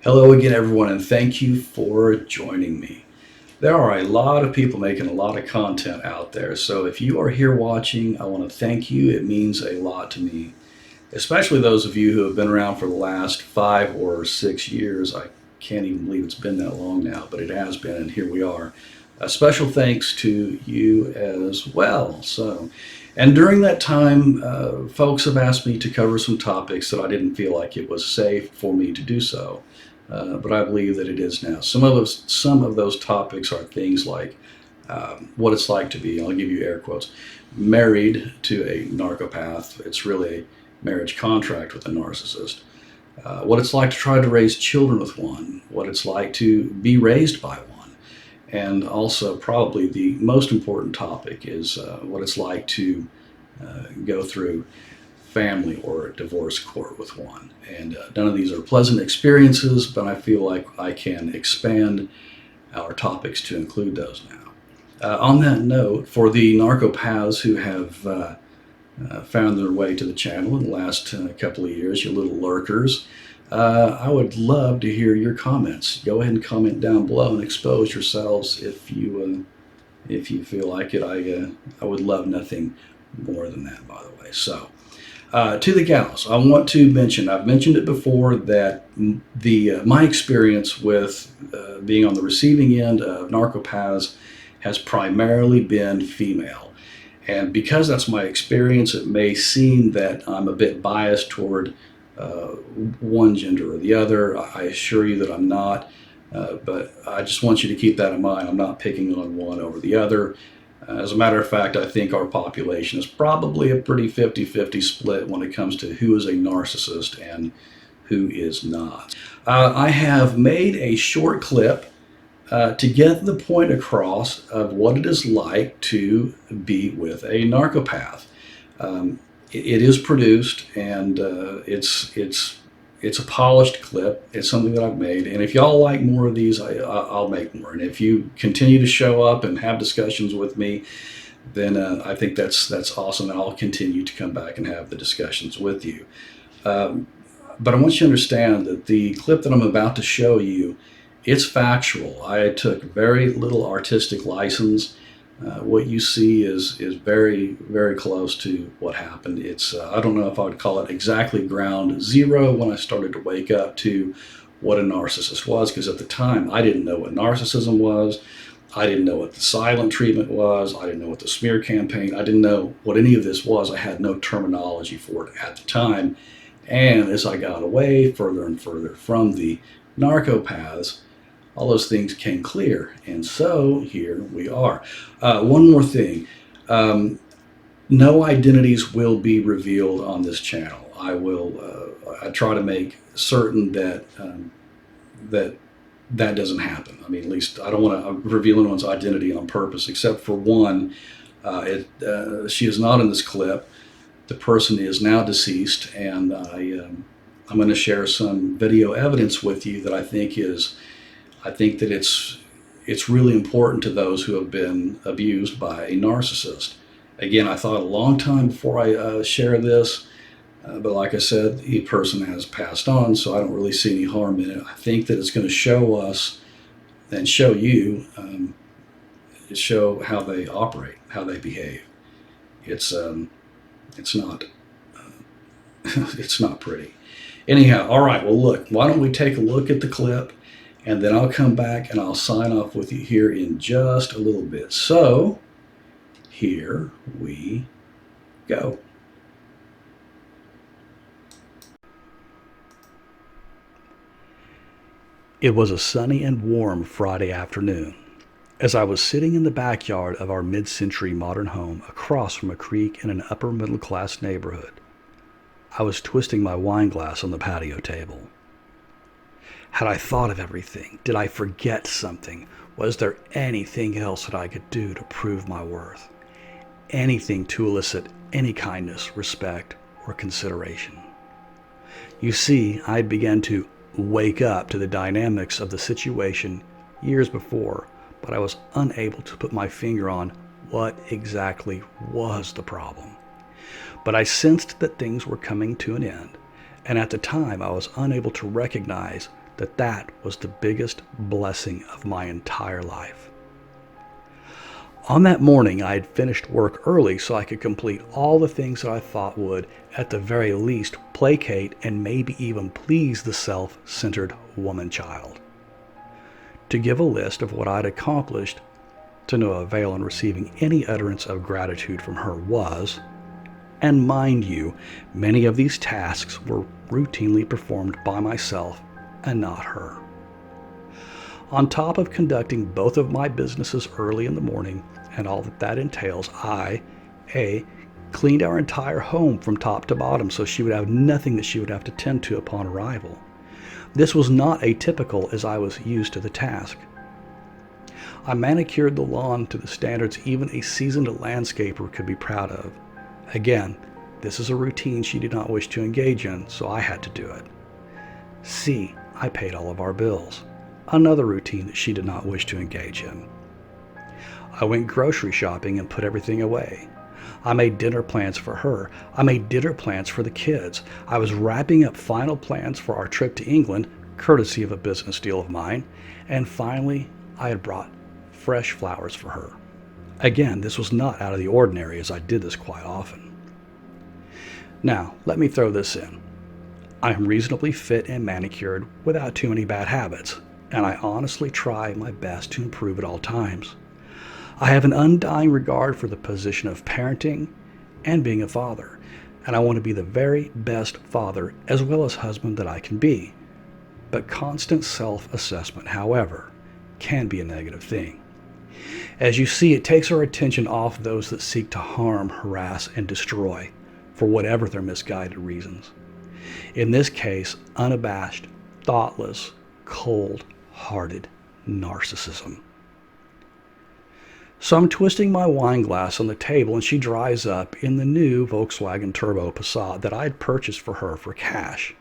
Hello again, everyone, and thank you for joining me. There are a lot of people making a lot of content out there, so if you are here watching, I want to thank you. It means a lot to me, especially those of you who have been around for the last 5 or 6 years. I can't even believe it's been that long now, but it has been, and here we are. A special thanks to you as well. And during that time, folks have asked me to cover some topics that I didn't feel like it was safe for me to do so. But I believe that it is now. Some of those topics are things like what it's like to be, I'll give you air quotes, married to a narcopath. It's really a marriage contract with a narcissist. What it's like to try to raise children with one. What it's like to be raised by one. And also, probably the most important topic is what it's like to go through family or divorce court with one. And none of these are pleasant experiences, but I feel like I can expand our topics to include those now. On that note, for the narcopaths who have found their way to the channel in the last couple of years, you little lurkers, I would love to hear your comments. Go ahead and comment down below and expose yourselves if you feel like it. I would love nothing more than that, by the way. So, to the gals, I want to mention, I've mentioned it before, that my experience with being on the receiving end of narcopaths has primarily been female. And because that's my experience, it may seem that I'm a bit biased toward one gender or the other. I assure you that I'm not, but I just want you to keep that in mind. I'm not picking on one over the other. As a matter of fact, I think our population is probably a pretty 50-50 split when it comes to who is a narcissist and who is not. I have made a short clip to get the point across of what it is like to be with a narcopath. It is produced, and it's a polished clip. It's something that I've made, and if y'all like more of these, I'll make more. And if you continue to show up and have discussions with me, then I think that's awesome, and I'll continue to come back and have the discussions with you. But I want you to understand that the clip that I'm about to show you, it's factual. I took very little artistic license. What you see is very, very close to what happened. It's I don't know if I would call it exactly ground zero when I started to wake up to what a narcissist was, because at the time I didn't know what narcissism was. I didn't know what the silent treatment was. I didn't know what the smear campaign. I didn't know what any of this was. I had no terminology for it at the time. And as I got away further and further from the narcopaths, all those things came clear, and so here we are. One more thing. No identities will be revealed on this channel. I try to make certain that that doesn't happen. I mean, at least I don't want to reveal anyone's identity on purpose, except for one. She is not in this clip. The person is now deceased, and I'm going to share some video evidence with you that I think that it's really important to those who have been abused by a narcissist. Again, I thought a long time before I share this, but like I said, the person has passed on, so I don't really see any harm in it. I think that it's going to show us and show you, show how they operate, how they behave. It's not it's not pretty. Anyhow, all right. Well, look. Why don't we take a look at the clip? And then I'll come back and I'll sign off with you here in just a little bit. So, here we go. It was a sunny and warm Friday afternoon as I was sitting in the backyard of our mid-century modern home across from a creek in an upper middle-class neighborhood. I was twisting my wine glass on the patio table. Had I thought of everything? Did I forget something? Was there anything else that I could do to prove my worth? Anything to elicit any kindness, respect, or consideration? You see, I had begun to wake up to the dynamics of the situation years before, but I was unable to put my finger on what exactly was the problem. But I sensed that things were coming to an end, and at the time I was unable to recognize that that was the biggest blessing of my entire life. On that morning, I had finished work early so I could complete all the things that I thought would, at the very least, placate and maybe even please the self-centered woman-child. To give a list of what I'd accomplished, to no avail in receiving any utterance of gratitude from her was, and mind you, many of these tasks were routinely performed by myself and not her. On top of conducting both of my businesses early in the morning and all that entails, I, cleaned our entire home from top to bottom so she would have nothing that she would have to tend to upon arrival. This was not atypical as I was used to the task. I manicured the lawn to the standards even a seasoned landscaper could be proud of. Again, this is a routine she did not wish to engage in, so I had to do it. I paid all of our bills. Another routine that she did not wish to engage in. I went grocery shopping and put everything away. I made dinner plans for her. I made dinner plans for the kids. I was wrapping up final plans for our trip to England, courtesy of a business deal of mine. And finally, I had brought fresh flowers for her. Again, this was not out of the ordinary, as I did this quite often. Now, let me throw this in. I am reasonably fit and manicured without too many bad habits, and I honestly try my best to improve at all times. I have an undying regard for the position of parenting and being a father, and I want to be the very best father as well as husband that I can be. But constant self-assessment, however, can be a negative thing. As you see, it takes our attention off those that seek to harm, harass, and destroy for whatever their misguided reasons. In this case, unabashed, thoughtless, cold-hearted narcissism. So I'm twisting my wine glass on the table and she dries up in the new Volkswagen Turbo Passat that I'd purchased for her for cash.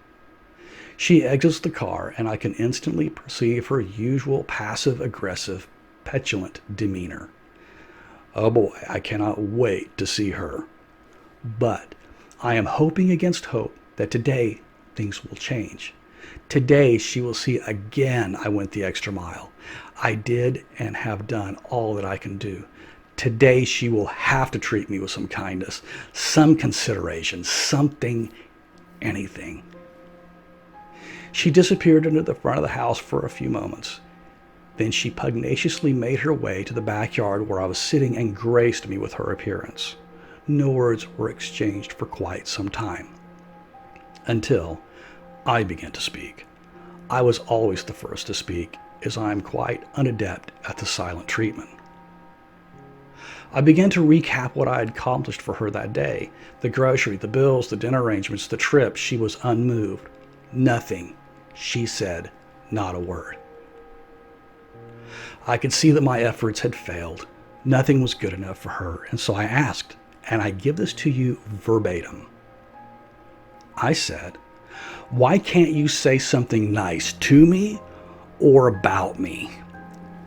She exits the car and I can instantly perceive her usual passive-aggressive, petulant demeanor. Oh boy, I cannot wait to see her. But I am hoping against hope that today things will change. Today she will see again I went the extra mile. I did and have done all that I can do. Today she will have to treat me with some kindness, some consideration, something, anything. She disappeared into the front of the house for a few moments. Then she pugnaciously made her way to the backyard where I was sitting and graced me with her appearance. No words were exchanged for quite some time. Until I began to speak. I was always the first to speak, as I am quite unadept at the silent treatment. I began to recap what I had accomplished for her that day. The grocery, the bills, the dinner arrangements, the trip. She was unmoved. Nothing. She said not a word. I could see that my efforts had failed. Nothing was good enough for her, and so I asked, and I give this to you verbatim. I said, "Why can't you say something nice to me or about me?"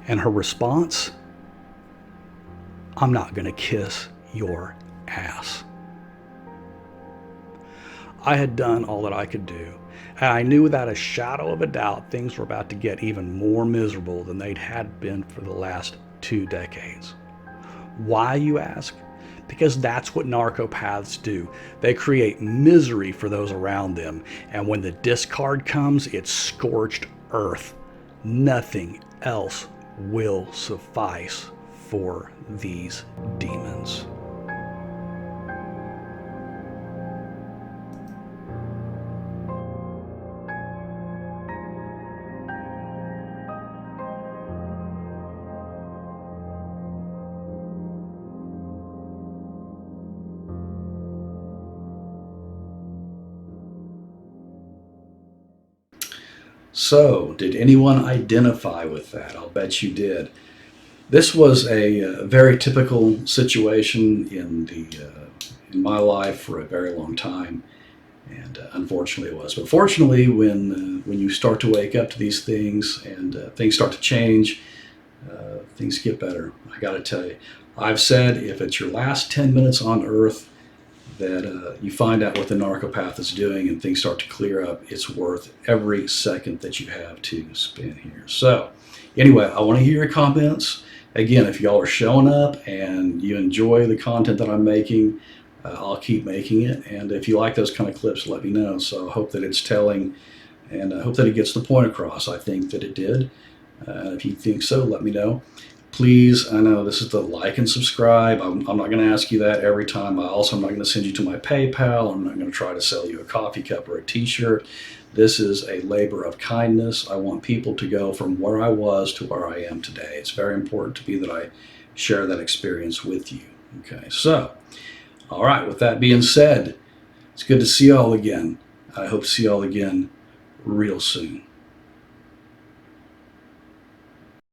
And her response, "I'm not going to kiss your ass." I had done all that I could do, and I knew without a shadow of a doubt things were about to get even more miserable than they'd had been for the last 2 decades. Why, you ask? Because that's what narcopaths do. They create misery for those around them, and when the discard comes, it's scorched earth. Nothing else will suffice for these demons. So, did anyone identify with that? I'll bet you did. This was a very typical situation in my life for a very long time, and unfortunately it was. But fortunately, when you start to wake up to these things and things start to change, things get better. I got to tell you, I've said if it's your last 10 minutes on Earth, that you find out what the narcopath is doing and things start to clear up, it's worth every second that you have to spend here. So anyway, I want to hear your comments. Again, if y'all are showing up and you enjoy the content that I'm making, I'll keep making it. And if you like those kind of clips, let me know. So I hope that it's telling, and I hope that it gets the point across. I think that it did. If you think so, let me know. Please, I know this is the like and subscribe. I'm not going to ask you that every time. I'm not going to send you to my PayPal. I'm not going to try to sell you a coffee cup or a t-shirt. This is a labor of kindness. I want people to go from where I was to where I am today. It's very important to me that I share that experience with you. Okay, so, all right, with that being said, it's good to see y'all again. I hope to see y'all again real soon.